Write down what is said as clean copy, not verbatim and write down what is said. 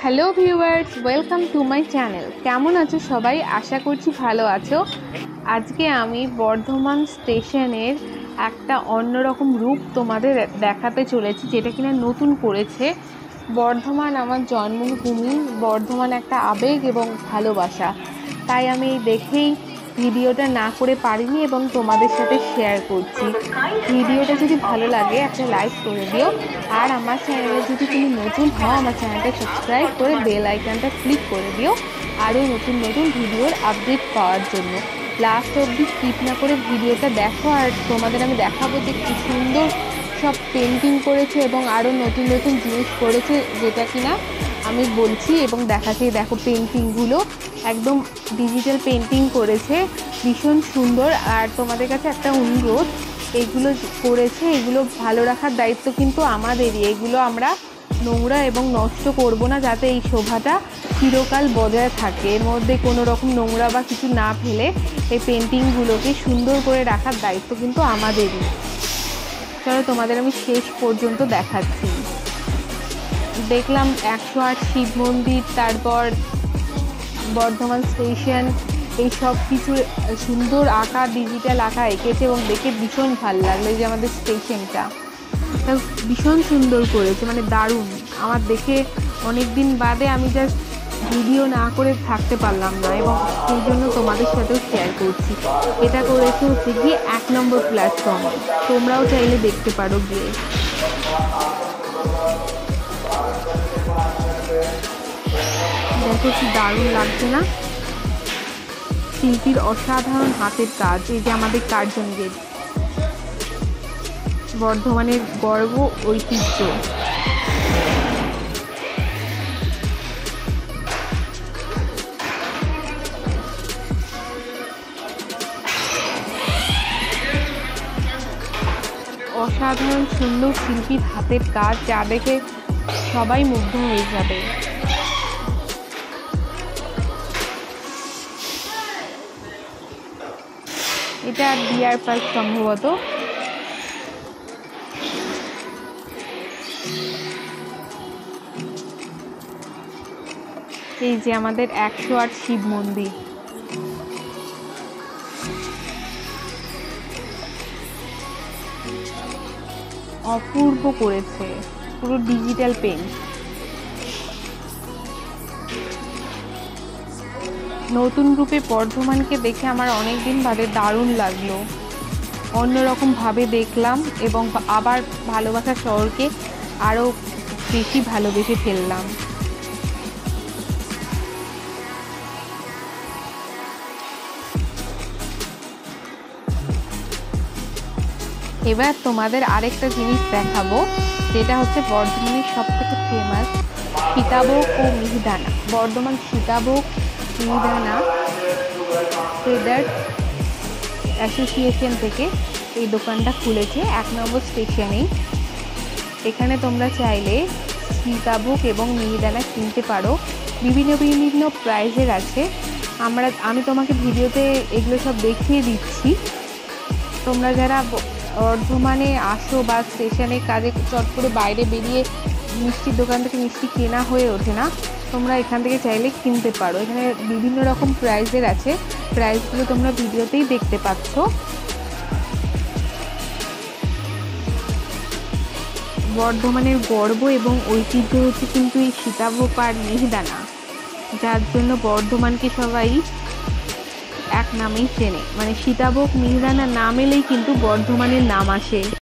Hello viewers, welcome to my channel. কেমন আছো সবাই? আশা করছি ভালো আছো। আজকে আমি বর্ধমান স্টেশনের একটা অন্যরকম রূপ তোমাদের দেখাতে চলেছি, যেটা কিনা নতুন করেছে। বর্ধমান আমার জন্মভূমি, বর্ধমান একটা আবেগ এবং ভালোবাসা, তাই আমি দেখেই ভিডিওটা না করে পারিনি এবং তোমাদের সাথে শেয়ার করছি। ভিডিওটা যদি ভালো লাগে একটা লাইক করে দিও, আর আমার চ্যানেলে যদি তুমি নতুন হও আমার চ্যানেলটা সাবস্ক্রাইব করে বেল আইকনটা ক্লিক করে দিও আরও নতুন নতুন ভিডিওর আপডেট পাওয়ার জন্য। লাস্ট অবধি স্কিপ না করে ভিডিওটা দেখো, আর তোমাদের আমি দেখাবো যে কি সুন্দর সব পেন্টিং করেছে এবং আরও নতুন নতুন জিনিস করেছে, যেটা কিনা আমি বলছি এবং দেখাচ্ছি। দেখো পেন্টিংগুলো একদম ডিজিটাল পেন্টিং করেছে, ভীষণ সুন্দর। আর তোমাদের কাছে একটা অনুরোধ, এগুলো করেছে এগুলো ভালো রাখার দায়িত্ব কিন্তু আমাদেরই। এগুলো আমরা নোংরা এবং নষ্ট করব না, যাতে এই শোভাটা চিরকাল বজায় থাকে। এর মধ্যে কোনো রকম নোংরা বা কিছু না ফেলে এই পেন্টিংগুলোকে সুন্দর করে রাখার দায়িত্ব কিন্তু আমাদেরই। চলো তোমাদের আমি শেষ পর্যন্ত দেখাচ্ছি। দেখলাম 108 শিব মন্দির, তারপর বর্ধমান স্টেশন, এই সব কিছু সুন্দর আঁকা, ডিজিটাল আঁকা এঁকেছে এবং দেখে ভীষণ ভালো লাগলো। এই যে আমাদের স্টেশনটা ভীষণ সুন্দর করেছে, মানে দারুণ। আমার দেখে অনেক দিন বাদে আমি জাস্ট ভিডিও না করে থাকতে পারলাম না, এবং সেই জন্য তোমাদের সাথেও শেয়ার করছি। এটা করেছে হচ্ছে গিয়ে 1 নম্বর প্ল্যাটফর্ম, তোমরাও চাইলে দেখতে পারো গিয়ে। দেখো কি দারুণ লাগছে না? শিল্পীর অসাধারণ হাতের কাজ। এই যে আমাদের কার্জন গেট, বর্ধমানের গর্ব, ঐতিহ্য। অসাধারণ সুন্দর শিল্পীর হাতের কাজ, যা দেখে সবাই মুগ্ধ হয়ে যাবে। এটা ডিয়ার পার্ক সম্ভবত। এই যে আমাদের 108 শিব মন্দির, অপূর্ব করেছে, পুরো ডিজিটাল পেন্ট। নতুন রূপে বর্ধমানকে দেখে আমার অনেকদিন বাদে দারুণ লাগলো, অন্যরকম ভাবে দেখলাম এবং আবার ভালোবাসার শহরকে আরো বেশি ভালোবেসে ফেললাম। এবার তোমাদের আরেকটা জিনিস দেখাবো, যেটা হচ্ছে বর্ধমানের সব থেকে ফেমাস সীতাভোগ ও মিহিদানা। বর্ধমান সীতাভোগ মিহিদানা ট্রেডার্স অ্যাসোসিয়েশন থেকে এই দোকানটা খুলেছে 1 নম্বর স্টেশনেই। এখানে তোমরা চাইলে সীতাভোগ এবং মিহিদানা কিনতে পারো, বিভিন্ন বিভিন্ন প্রাইজের আছে। আমি তোমাকে ভিডিওতে এগুলো সব দেখিয়ে দিচ্ছি। তোমরা যারা বর্ধমানে আসো বা স্টেশনে কাজে চট করে বাইরে বেরিয়ে মিষ্টির দোকান থেকে মিষ্টি কেনা হয়ে ওঠে না, তোমরা এখান থেকে চাইলে কিনতে পারো। এখানে বিভিন্ন রকম প্রাইজের আছে, প্রাইসগুলো তোমরা ভিডিওতেই দেখতে পাচ্ছ। বর্ধমানের গর্ব এবং ঐতিহ্য হচ্ছে কিন্তু এই সীতাভোগ আর মিহিদানা, যার জন্য বর্ধমানকে সবাই এক নামেই চেনে। মানে সীতাভোগ মিহিদানা নাম এলেই কিন্তু বর্ধমানের নাম আসে।